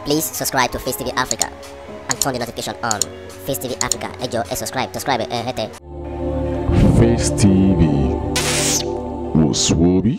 Please subscribe to Face TV Africa and turn the notification on. Face TV Africa, ẹ jọ̀ọ́ ẹ subscribe, hete. Face TV was Swoby.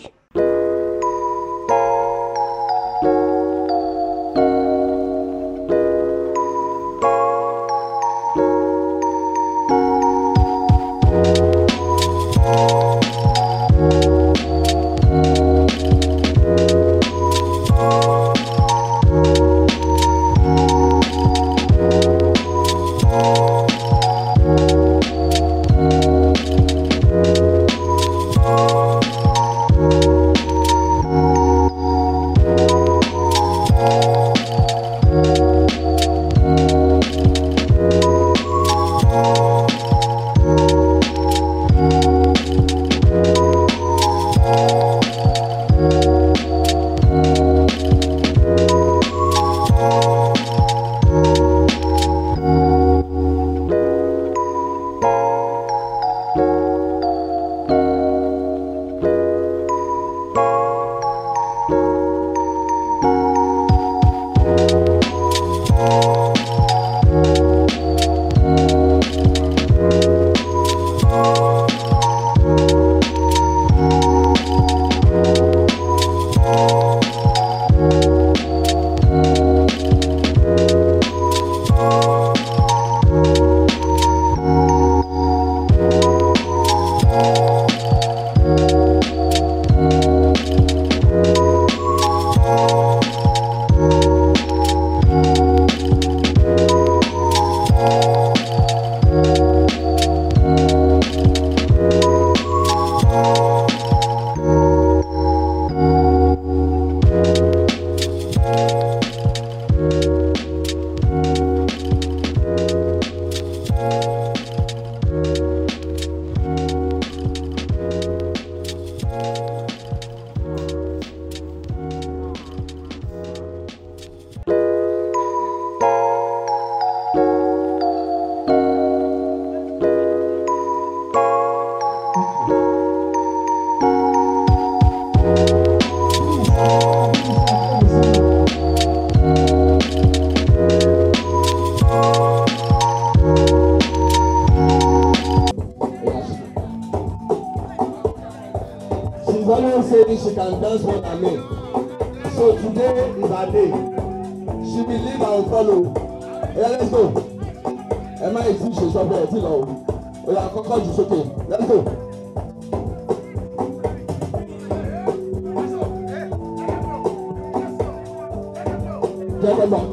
She can dance more than me. So today is her day. She will leave and follow. Yeah, let's go. Emma is in she shop here. Oh yeah, Coco is okay. Let's go. Get back.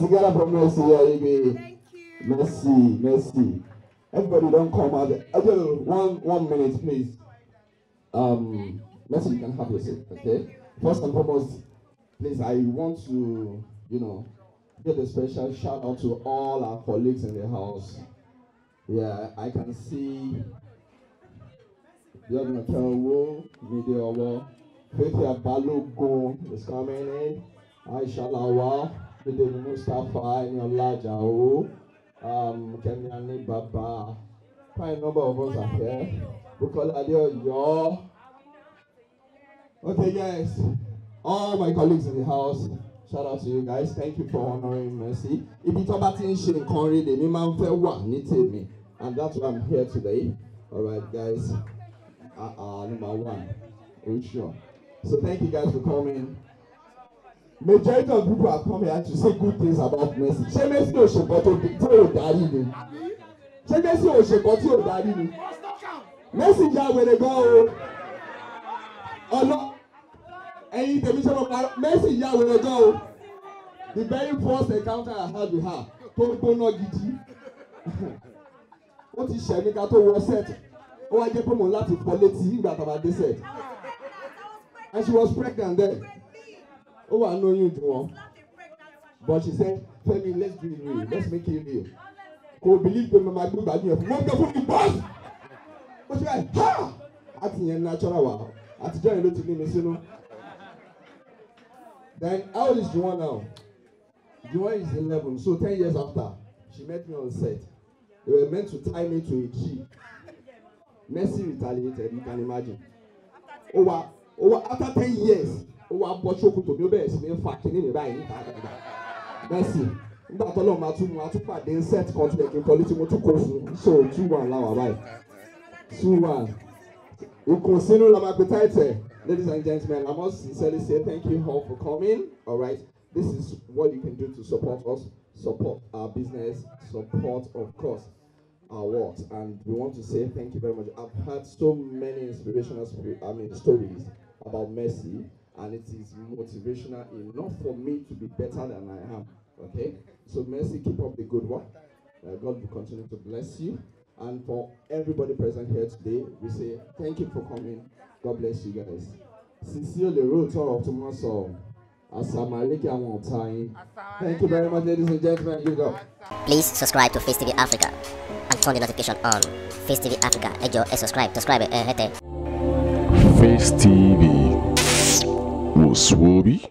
Together for Mercy, Aigbe. Thank you. Mercy. Everybody don't come out. One minute, please. Mercy, you can have your seat, okay? First and foremost, please, I want to, give a special shout out to all our colleagues in the house. Yeah, I can see Iyabo Ojo, Media Faithia Balogun is coming in. Aisha Lawa. Mustafa, Eniola Ajao, Kenyani Baba. Quite a number of us are here. Yo. Okay, guys. All my colleagues in the house, shout out to you guys. Thank you for honoring Mercy. If you talk about things, and that's why I'm here today. All right, guys. Number one. Are you sure? So thank you guys for coming. Majority of people have come here to say good things about Mercy. Ṣé Mercy ò ṣe nǹkan tí ò dárí ni? Ṣé Mercy ò ṣe nǹkan tí ò dárí ni? Mercy ya wèrè gan o. Ẹ̀yin tèmi ṣe mo parọ́. Mercy ya wèrè gan o. The very first encounter I had with her tó gbóná gidi. Ó ti ṣẹ̀ mí ká tó wọ set. Ó wá jẹ́ pé mo láti fọ́ létí nígbà tá a bá dé set. And she was pregnant then. Oh, I know you do. But she said, Femi, let's do it real. Let's make it real. Go believe me, my good bad news. Wonderful boss. But she like, ha! That's in natural wow. At the time, you know. Then how old is Juwan now? Juwan is 11, so 10 years after, she met me on set. They were meant to tie me to a tree. Mercy retaliated, you can imagine. After 10 years, Mercy. That alone, my two set contract in political so 2-1 now, right? 2-1. We consider my appetite. Ladies and gentlemen, I must sincerely say thank you all for coming. All right, this is what you can do to support us, support our business, support, of course, our work. And we want to say thank you very much. I've heard so many inspirational stories about Mercy, and it is motivational enough for me to be better than I am. Okay, so Mercy, keep up the good work. God will continue to bless you. And for everybody present here today, we say thank you for coming. God bless you guys. Sincerely, root of tomorrow. Thank you very much, ladies and gentlemen. You go. Please subscribe to Face TV Africa and turn the notification on. Face TV Africa, subscribe, Face TV was Swoby.